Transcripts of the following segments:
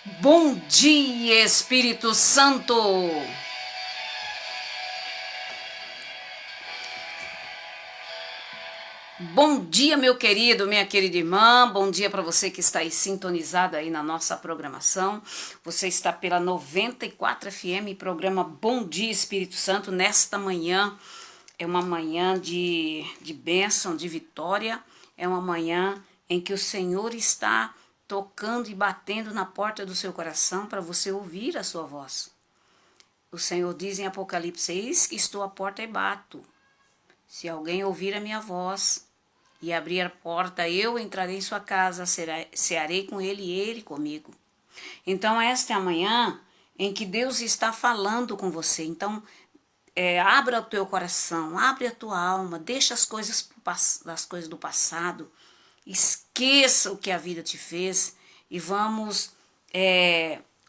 Bom dia, Espírito Santo! Bom dia, meu querido, minha querida irmã. Bom dia para você que está aí sintonizado aí na nossa programação. Você está pela 94 FM, programa Bom Dia, Espírito Santo. Nesta manhã, é uma manhã de bênção, de vitória. É uma manhã em que o Senhor está tocando e batendo na porta do seu coração para você ouvir a sua voz. O Senhor diz em Apocalipse: eis que estou à porta e bato. Se alguém ouvir a minha voz e abrir a porta, eu entrarei em sua casa, cearei com ele e ele comigo. Então esta é a manhã em que Deus está falando com você. Então abra o teu coração, abre a tua alma, deixa as coisas do passado, esqueça o que a vida te fez e vamos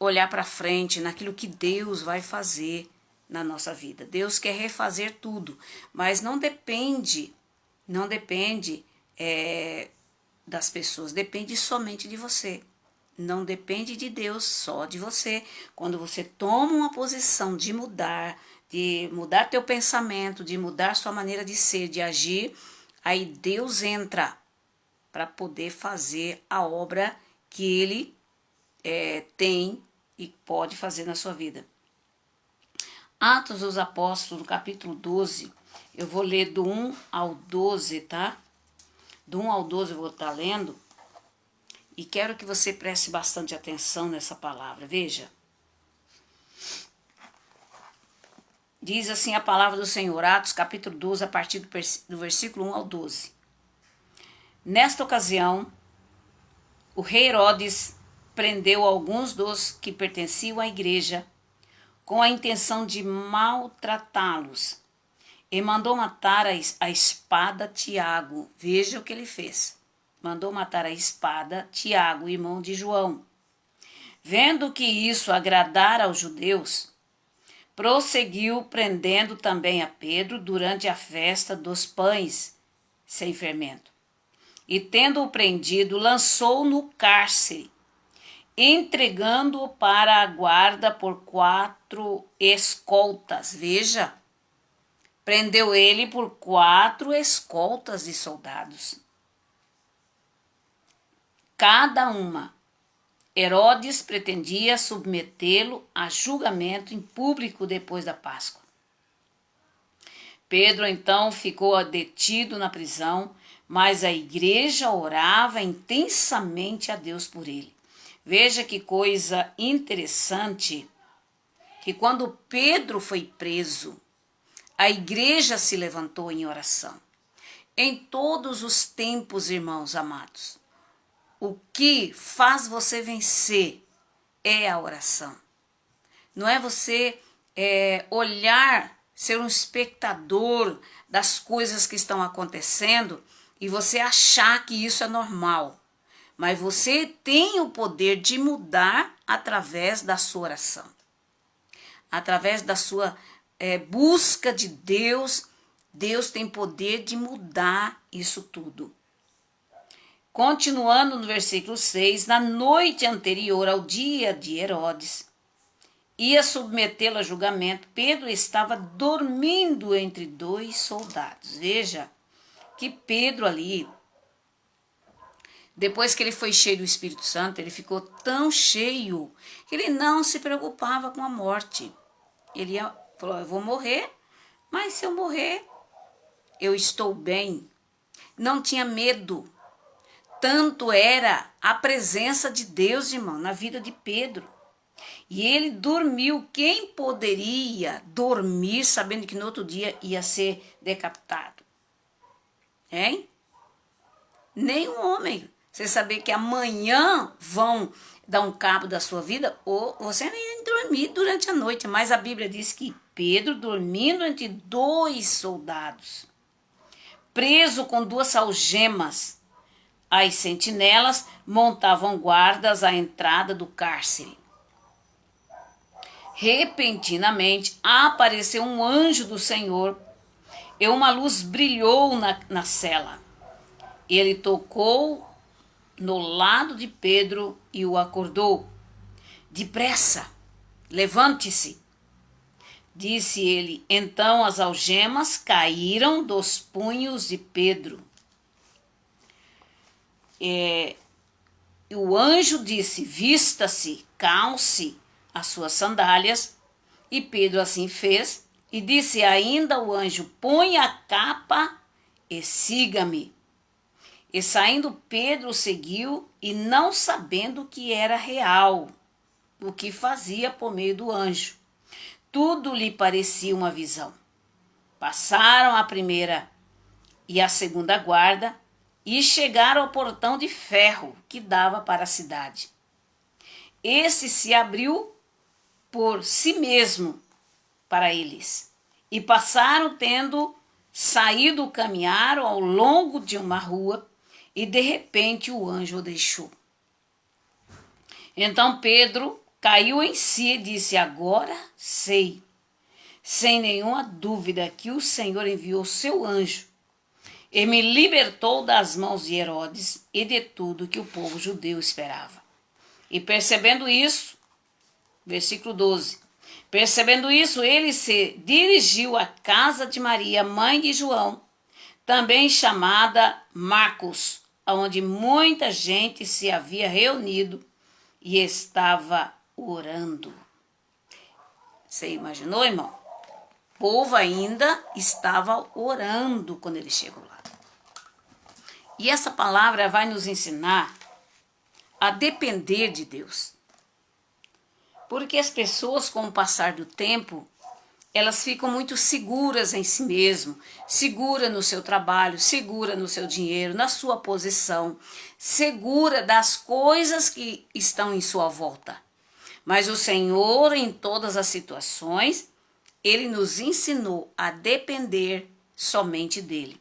olhar para frente naquilo que Deus vai fazer na nossa vida. Deus quer refazer tudo, mas não depende das pessoas, depende somente de você. Não depende de Deus, só de você. Quando você toma uma posição de mudar teu pensamento, de mudar sua maneira de ser, de agir, aí Deus entra para poder fazer a obra que Ele tem e pode fazer na sua vida. Atos dos Apóstolos, no capítulo 12, eu vou ler do 1 ao 12, tá? Do 1 ao 12 eu vou estar lendo e quero que você preste bastante atenção nessa palavra. Veja. Diz assim a palavra do Senhor, Atos capítulo 12, a partir do versículo 1 ao 12. Nesta ocasião, o rei Herodes prendeu alguns dos que pertenciam à igreja com a intenção de maltratá-los e mandou matar a espada Tiago. Veja o que ele fez. Mandou matar a espada Tiago, irmão de João. Vendo que isso agradara aos judeus, prosseguiu prendendo também a Pedro durante a festa dos pães sem fermento. E tendo-o prendido, lançou-o no cárcere, entregando-o para a guarda por 4 escoltas. Veja, prendeu ele por 4 escoltas de soldados. Cada uma. Herodes pretendia submetê-lo a julgamento em público depois da Páscoa. Pedro então ficou detido na prisão, mas a igreja orava intensamente a Deus por ele. Veja que coisa interessante, que quando Pedro foi preso, a igreja se levantou em oração. Em todos os tempos, irmãos amados, o que faz você vencer é a oração. Não é você olhar, ser um espectador das coisas que estão acontecendo e você achar que isso é normal. Mas você tem o poder de mudar através da sua oração. Através da sua busca de Deus, Deus tem poder de mudar isso tudo. Continuando no versículo 6, na noite anterior ao dia de Herodes, ia submetê-lo a julgamento, Pedro estava dormindo entre 2 soldados. Veja que Pedro ali, depois que ele foi cheio do Espírito Santo, ele ficou tão cheio que ele não se preocupava com a morte. Ele falou, eu vou morrer, mas se eu morrer, eu estou bem. Não tinha medo. Tanto era a presença de Deus, irmão, na vida de Pedro. E ele dormiu. Quem poderia dormir sabendo que no outro dia ia ser decapitado? Hein? Nenhum homem. Você saber que amanhã vão dar um cabo da sua vida, ou você nem dormir durante a noite. Mas a Bíblia diz que Pedro, dormindo entre 2 soldados, preso com 2 algemas, as sentinelas montavam guardas à entrada do cárcere. Repentinamente apareceu um anjo do Senhor e uma luz brilhou na cela. Ele tocou no lado de Pedro e o acordou. Depressa, levante-se. Disse ele. Então as algemas caíram dos punhos de Pedro. E o anjo disse: vista-se, calce as suas sandálias. E Pedro assim fez. E disse ainda o anjo: põe a capa e siga-me. E saindo Pedro o seguiu, e não sabendo que era real o que fazia por meio do anjo. Tudo lhe parecia uma visão. Passaram a primeira e a segunda guarda e chegaram ao portão de ferro que dava para a cidade. Esse se abriu por si mesmo para eles, e passaram tendo saído caminhar ao longo de uma rua, e de repente o anjo o deixou. Então Pedro caiu em si e disse: agora sei, sem nenhuma dúvida, que o Senhor enviou seu anjo e me libertou das mãos de Herodes e de tudo que o povo judeu esperava. E percebendo isso, versículo 12, percebendo isso, ele se dirigiu à casa de Maria, mãe de João, também chamada Marcos, onde muita gente se havia reunido e estava orando. Você imaginou, irmão? O povo ainda estava orando quando ele chegou lá. E essa palavra vai nos ensinar a depender de Deus. Porque as pessoas, com o passar do tempo, elas ficam muito seguras em si mesmo, segura no seu trabalho, segura no seu dinheiro, na sua posição, segura das coisas que estão em sua volta. Mas o Senhor, em todas as situações, Ele nos ensinou a depender somente dEle.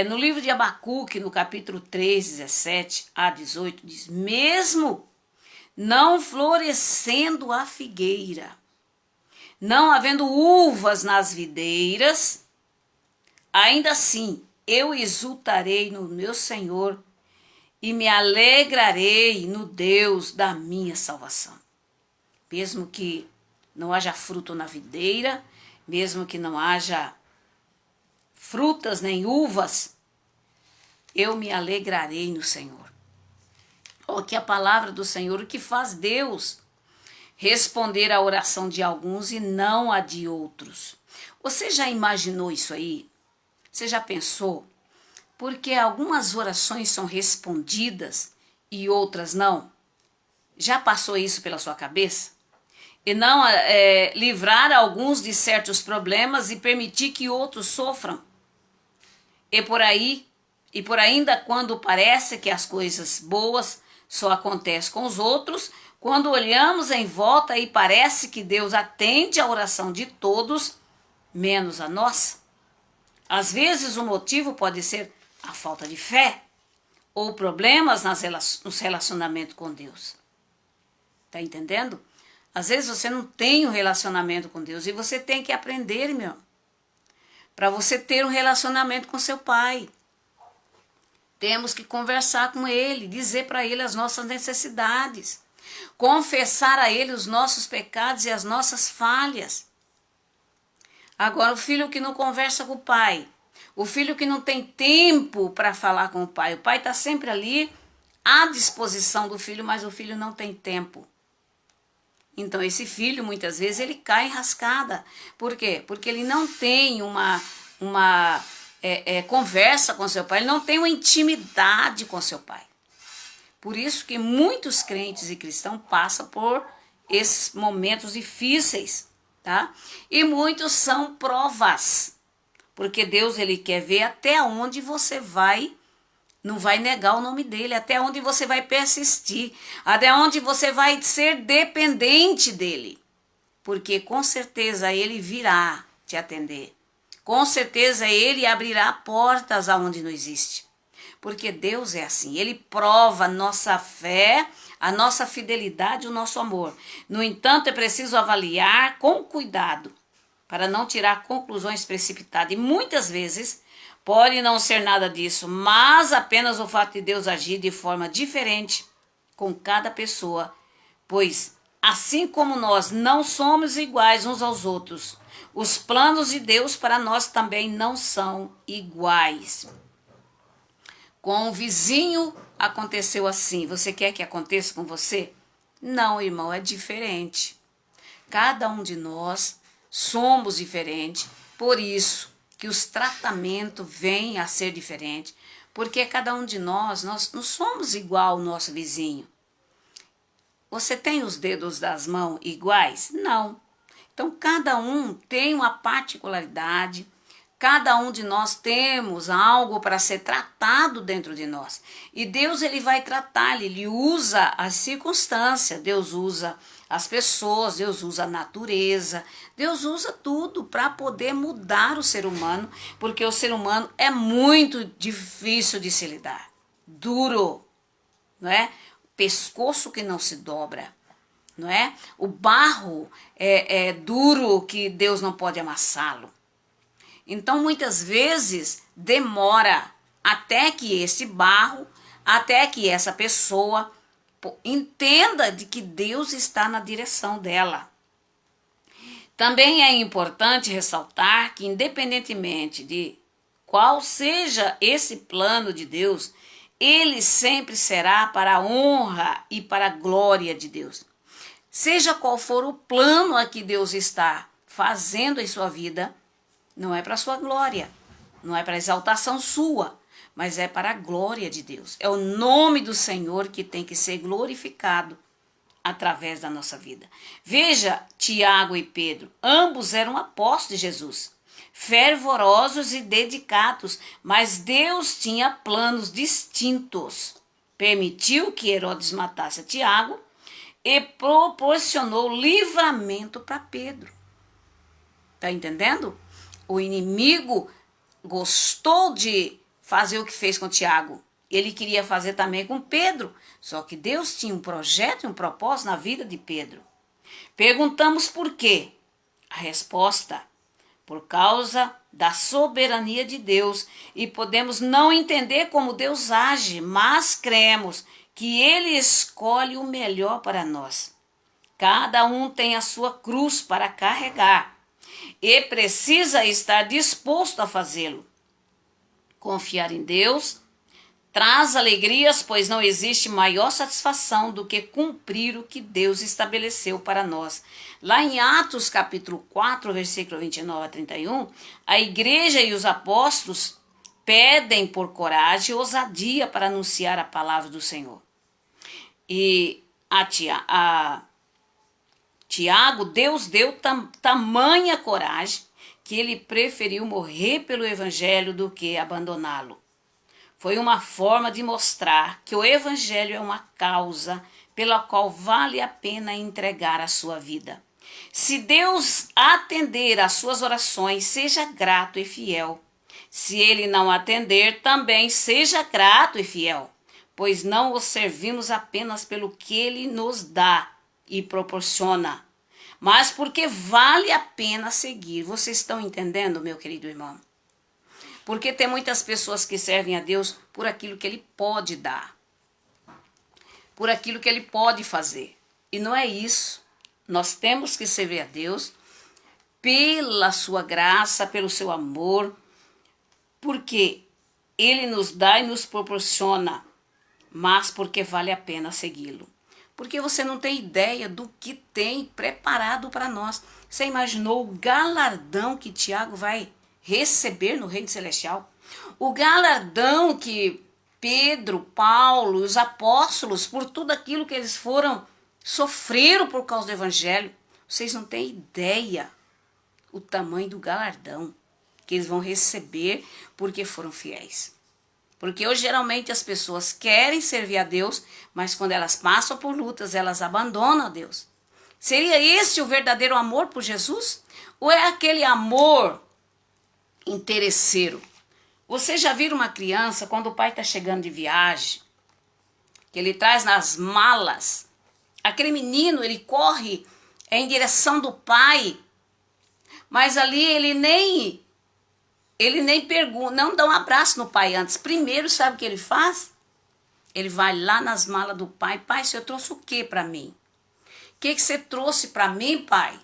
No livro de Abacuque, no capítulo 3, 17 a 18, diz: mesmo não florescendo a figueira, não havendo uvas nas videiras, ainda assim eu exultarei no meu Senhor e me alegrarei no Deus da minha salvação. Mesmo que não haja fruto na videira, mesmo que não haja frutas nem uvas, eu me alegrarei no Senhor. Olha que a palavra do Senhor, o que faz Deus responder à oração de alguns e não a de outros. Você já imaginou isso aí? Você já pensou? Porque algumas orações são respondidas e outras não. Já passou isso pela sua cabeça? E não livrar alguns de certos problemas e permitir que outros sofram. E por ainda quando parece que as coisas boas só acontecem com os outros, quando olhamos em volta e parece que Deus atende a oração de todos, menos a nossa. Às vezes o motivo pode ser a falta de fé ou problemas nos relacionamentos com Deus. Tá entendendo? Às vezes você não tem um relacionamento com Deus e você tem que aprender, meu, para você ter um relacionamento com seu Pai. Temos que conversar com Ele, dizer para Ele as nossas necessidades, confessar a Ele os nossos pecados e as nossas falhas. Agora, o filho que não conversa com o pai, o filho que não tem tempo para falar com o pai está sempre ali à disposição do filho, mas o filho não tem tempo. Então, esse filho, muitas vezes, ele cai em rascada. Por quê? Porque ele não tem uma conversa com seu pai, ele não tem uma intimidade com seu pai. Por isso que muitos crentes e cristãos passam por esses momentos difíceis, tá? E muitos são provas, porque Deus, ele quer ver até onde você não vai negar o nome dele, até onde você vai persistir, até onde você vai ser dependente dele. Porque com certeza ele virá te atender. Com certeza ele abrirá portas aonde não existe. Porque Deus é assim, ele prova a nossa fé, a nossa fidelidade, o nosso amor. No entanto, é preciso avaliar com cuidado, para não tirar conclusões precipitadas. E muitas vezes pode não ser nada disso, mas apenas o fato de Deus agir de forma diferente com cada pessoa, pois Assim como nós não somos iguais uns aos outros, os planos de Deus para nós também não são iguais. Com o vizinho aconteceu assim. Você quer que aconteça com você? Não, irmão, é diferente. Cada um de nós somos diferentes, por isso que os tratamentos vêm a ser diferentes, porque cada um de nós não somos igual ao nosso vizinho. Você tem os dedos das mãos iguais? Não. Então, cada um tem uma particularidade, cada um de nós temos algo para ser tratado dentro de nós. E Deus, ele vai tratar, ele usa as circunstâncias, Deus usa as pessoas, Deus usa a natureza, Deus usa tudo para poder mudar o ser humano, porque o ser humano é muito difícil de se lidar, duro, não é? Pescoço que não se dobra, não é? O barro é duro que Deus não pode amassá-lo. Então, muitas vezes, demora até que esse barro, até que essa pessoa entenda de que Deus está na direção dela. Também é importante ressaltar que, independentemente de qual seja esse plano de Deus, ele sempre será para a honra e para a glória de Deus. Seja qual for o plano a que Deus está fazendo em sua vida, não é para a sua glória, não é para a exaltação sua, mas é para a glória de Deus. É o nome do Senhor que tem que ser glorificado através da nossa vida. Veja Tiago e Pedro, ambos eram apóstolos de Jesus, fervorosos e dedicados, mas Deus tinha planos distintos. Permitiu que Herodes matasse Tiago e proporcionou livramento para Pedro. Está entendendo? O inimigo gostou de fazer o que fez com Tiago. Ele queria fazer também com Pedro. Só que Deus tinha um projeto e um propósito na vida de Pedro. Perguntamos por quê? A resposta: por causa da soberania de Deus. E podemos não entender como Deus age, mas cremos que Ele escolhe o melhor para nós. Cada um tem a sua cruz para carregar e precisa estar disposto a fazê-lo. Confiar em Deus traz alegrias, pois não existe maior satisfação do que cumprir o que Deus estabeleceu para nós. Lá em Atos capítulo 4, versículo 29 a 31, a igreja e os apóstolos pedem por coragem e ousadia para anunciar a palavra do Senhor. E Tiago, Deus deu tamanha coragem que ele preferiu morrer pelo evangelho do que abandoná-lo. Foi uma forma de mostrar que o evangelho é uma causa pela qual vale a pena entregar a sua vida. Se Deus atender às suas orações, seja grato e fiel. Se ele não atender, também seja grato e fiel, pois não o servimos apenas pelo que ele nos dá e proporciona, mas porque vale a pena seguir. Vocês estão entendendo, meu querido irmão? Porque tem muitas pessoas que servem a Deus por aquilo que Ele pode dar, por aquilo que Ele pode fazer. E não é isso. Nós temos que servir a Deus pela sua graça, pelo seu amor, porque Ele nos dá e nos proporciona, mas porque vale a pena segui-lo. Porque você não tem ideia do que tem preparado para nós. Você imaginou o galardão que Tiago vai receber no reino celestial? O galardão que Pedro, Paulo, os apóstolos, por tudo aquilo que eles sofreram por causa do evangelho. Vocês não têm ideia o tamanho do galardão que eles vão receber porque foram fiéis. Porque hoje geralmente as pessoas querem servir a Deus, mas quando elas passam por lutas, elas abandonam a Deus. Seria esse o verdadeiro amor por Jesus? Ou é aquele amor interesseiro? Você já viu uma criança quando o pai está chegando de viagem, que ele traz nas malas, aquele menino, ele corre em direção do pai, mas ali ele nem pergunta, não dá um abraço no pai antes. Primeiro, sabe o que ele faz? Ele vai lá nas malas do pai. Pai, o senhor trouxe o que para mim? que você trouxe para mim, pai?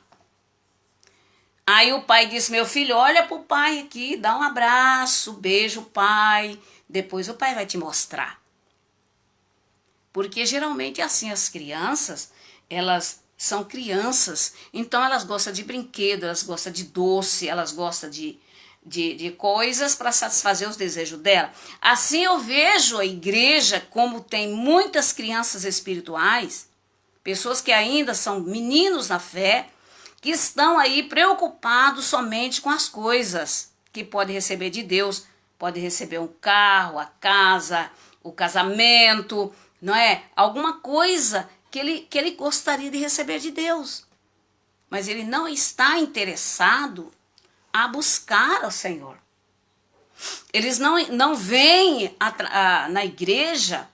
Aí o pai disse, meu filho, olha pro pai aqui, dá um abraço, beijo o pai, depois o pai vai te mostrar. Porque geralmente é assim, as crianças, elas são crianças, então elas gostam de brinquedo, elas gostam de doce, elas gostam de coisas para satisfazer os desejos dela. Assim eu vejo a igreja, como tem muitas crianças espirituais, pessoas que ainda são meninos na fé, que estão aí preocupados somente com as coisas que pode receber de Deus. Pode receber um carro, a casa, o casamento, não é? Alguma coisa que ele gostaria de receber de Deus. Mas ele não está interessado a buscar ao Senhor. Eles não vêm na igreja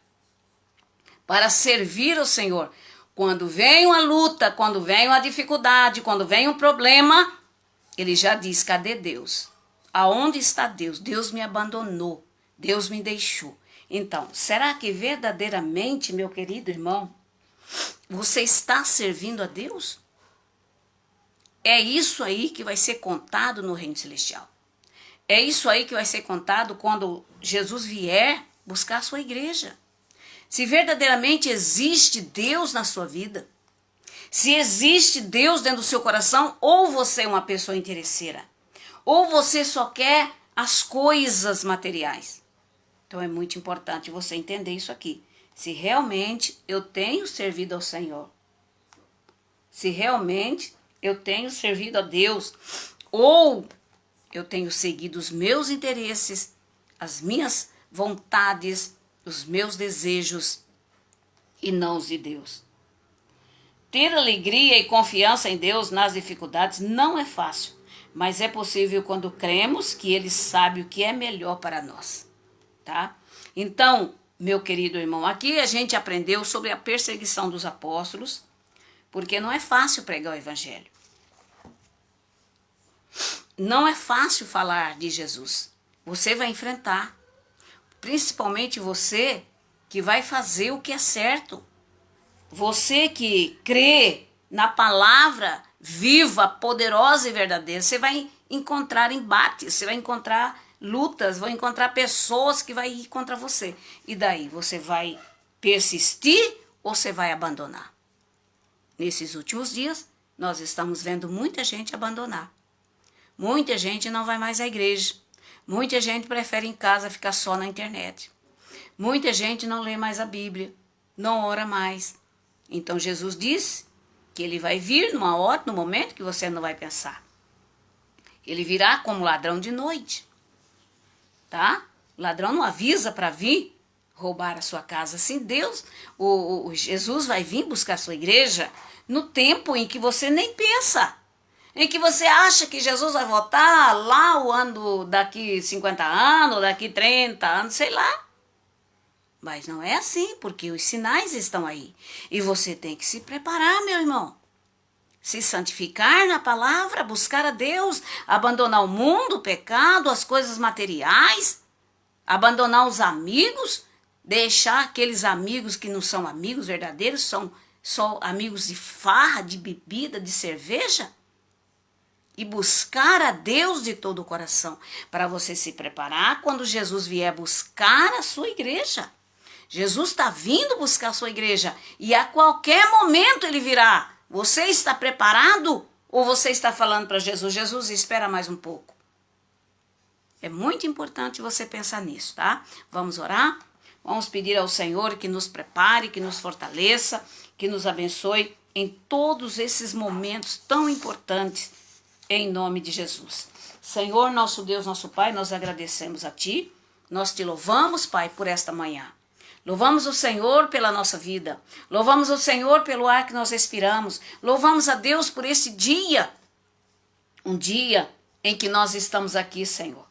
para servir ao Senhor. Quando vem uma luta, quando vem uma dificuldade, quando vem um problema, ele já diz, cadê Deus? Aonde está Deus? Deus me abandonou, Deus me deixou. Então, será que verdadeiramente, meu querido irmão, você está servindo a Deus? É isso aí que vai ser contado no reino celestial. É isso aí que vai ser contado quando Jesus vier buscar a sua igreja. Se verdadeiramente existe Deus na sua vida, se existe Deus dentro do seu coração, ou você é uma pessoa interesseira, ou você só quer as coisas materiais. Então é muito importante você entender isso aqui. Se realmente eu tenho servido ao Senhor, se realmente eu tenho servido a Deus, ou eu tenho seguido os meus interesses, as minhas vontades, os meus desejos e não os de Deus. Ter alegria e confiança em Deus nas dificuldades não é fácil, mas é possível quando cremos que Ele sabe o que é melhor para nós, tá? Então, meu querido irmão, aqui a gente aprendeu sobre a perseguição dos apóstolos, porque não é fácil pregar o evangelho. Não é fácil falar de Jesus. Você vai enfrentar. Principalmente você que vai fazer o que é certo. Você que crê na palavra viva, poderosa e verdadeira. Você vai encontrar embates, você vai encontrar lutas, vai encontrar pessoas que vão ir contra você. E daí, você vai persistir ou você vai abandonar? Nesses últimos dias, nós estamos vendo muita gente abandonar. Muita gente não vai mais à igreja. Muita gente prefere em casa ficar só na internet. Muita gente não lê mais a Bíblia, não ora mais. Então Jesus disse que ele vai vir numa hora, no momento que você não vai pensar. Ele virá como ladrão de noite, tá? O ladrão não avisa para vir roubar a sua casa. Assim, Deus, Jesus vai vir buscar a sua igreja no tempo em que você nem pensa. Em que você acha que Jesus vai voltar lá o ano daqui 50 anos, daqui 30 anos, sei lá. Mas não é assim, porque os sinais estão aí. E você tem que se preparar, meu irmão. Se santificar na palavra, buscar a Deus, abandonar o mundo, o pecado, as coisas materiais, abandonar os amigos, deixar aqueles amigos que não são amigos verdadeiros, são só amigos de farra, de bebida, de cerveja. E buscar a Deus de todo o coração, para você se preparar quando Jesus vier buscar a sua igreja. Jesus está vindo buscar a sua igreja e a qualquer momento ele virá. Você está preparado ou você está falando para Jesus, Jesus, espera mais um pouco? É muito importante você pensar nisso, tá? Vamos orar? Vamos pedir ao Senhor que nos prepare, que nos fortaleça, que nos abençoe em todos esses momentos tão importantes. Em nome de Jesus. Senhor, nosso Deus, nosso Pai, nós agradecemos a Ti. Nós Te louvamos, Pai, por esta manhã. Louvamos o Senhor pela nossa vida. Louvamos o Senhor pelo ar que nós respiramos. Louvamos a Deus por esse dia. Um dia em que nós estamos aqui, Senhor.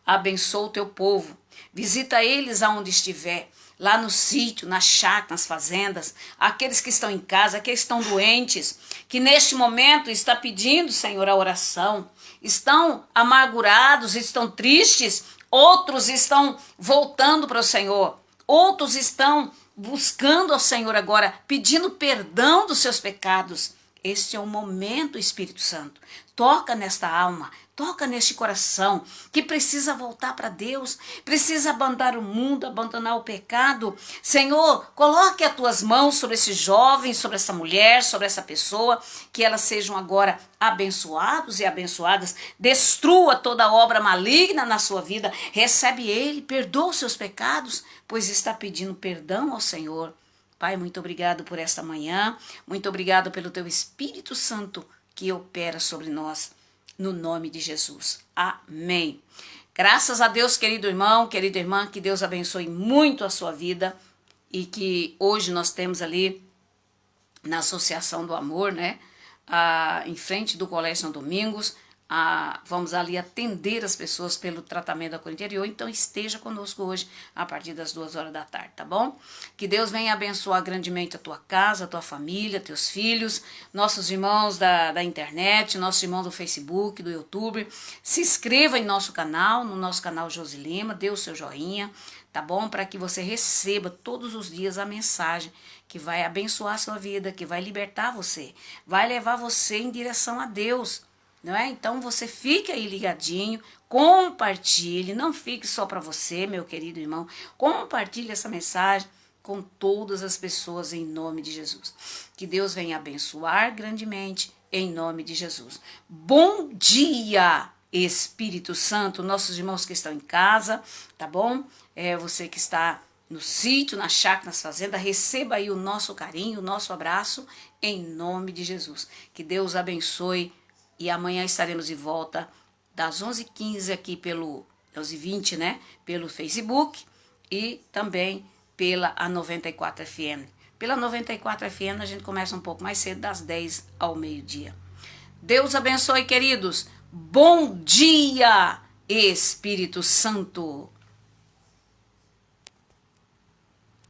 Abençoa o Teu povo. Visita eles aonde estiver. Lá no sítio, na chácara, nas fazendas, aqueles que estão em casa, aqueles que estão doentes, que neste momento está pedindo, Senhor, a oração, estão amargurados, estão tristes, outros estão voltando para o Senhor, outros estão buscando ao Senhor agora, pedindo perdão dos seus pecados. Este é o momento, Espírito Santo. Toca nesta alma, toca neste coração que precisa voltar para Deus, precisa abandonar o mundo, abandonar o pecado. Senhor, coloque as tuas mãos sobre esse jovem, sobre essa mulher, sobre essa pessoa, que elas sejam agora abençoados e abençoadas. Destrua toda obra maligna na sua vida. Recebe ele, perdoa os seus pecados, pois está pedindo perdão ao Senhor. Pai, muito obrigado por esta manhã, muito obrigado pelo teu Espírito Santo que opera sobre nós, no nome de Jesus. Amém. Graças a Deus, querido irmão, querida irmã, que Deus abençoe muito a sua vida e que hoje nós temos ali na Associação do Amor, né, em frente do Colégio São Domingos, vamos ali atender as pessoas pelo tratamento da cor interior, então esteja conosco hoje a partir das 2 horas da tarde, tá bom? Que Deus venha abençoar grandemente a tua casa, a tua família, teus filhos, nossos irmãos da internet, nossos irmãos do Facebook, do YouTube. Se inscreva em nosso canal, no nosso canal Josi Lima, dê o seu joinha, tá bom? Para que você receba todos os dias a mensagem que vai abençoar a sua vida, que vai libertar você, vai levar você em direção a Deus. Não é? Então você fique aí ligadinho, compartilhe, não fique só para você, meu querido irmão, compartilhe essa mensagem com todas as pessoas em nome de Jesus. Que Deus venha abençoar grandemente em nome de Jesus. Bom dia, Espírito Santo, nossos irmãos que estão em casa, tá bom? Você que está no sítio, na chácara, nas fazendas, receba aí o nosso carinho, o nosso abraço em nome de Jesus. Que Deus abençoe. E amanhã estaremos de volta das 11h15 aqui pelo 11h20, né? Pelo Facebook e também pela 94 FM. Pela 94 FM a gente começa um pouco mais cedo, das 10 ao meio-dia. Deus abençoe, queridos. Bom dia, Espírito Santo.